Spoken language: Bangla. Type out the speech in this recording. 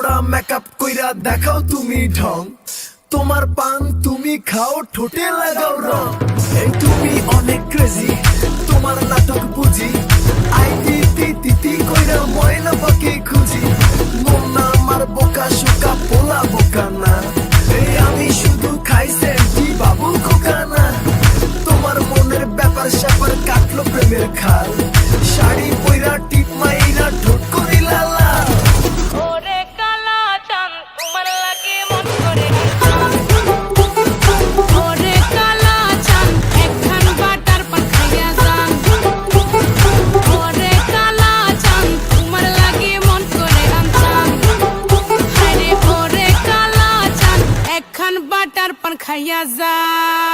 করা মেকআপ কইরা দেখাও তুমি ঢং তোমার পান তুমি খাও ঠোঁটে লাগাও রং এই তুমি অনেক ক্রেজি তোমার নাটক বুঝি আইতি তিতি কইরা ময়না পাখি খুঁজি মন না আমার বোকা শোকা পোলা বোকা না এই আমি শুধু খাই সেন্টি বাবু খোকা না তোমার মনের ব্যাপার স্যাপার কাটলো প্রেমের খাল শাড়ি পইরা টিপ মাইরা ঠোঁট করিলা লাল ওরে কালা চাঁদ তোমার লাগে মন করে ওরে কালা চাঁদ একখান বাটার পান খাইয়া যান ওরে কালা চাঁদ তোমার লাগে মন করে আনছান আরে ওরে কালা চাঁদ একখান বাটার পান খাইয়া যান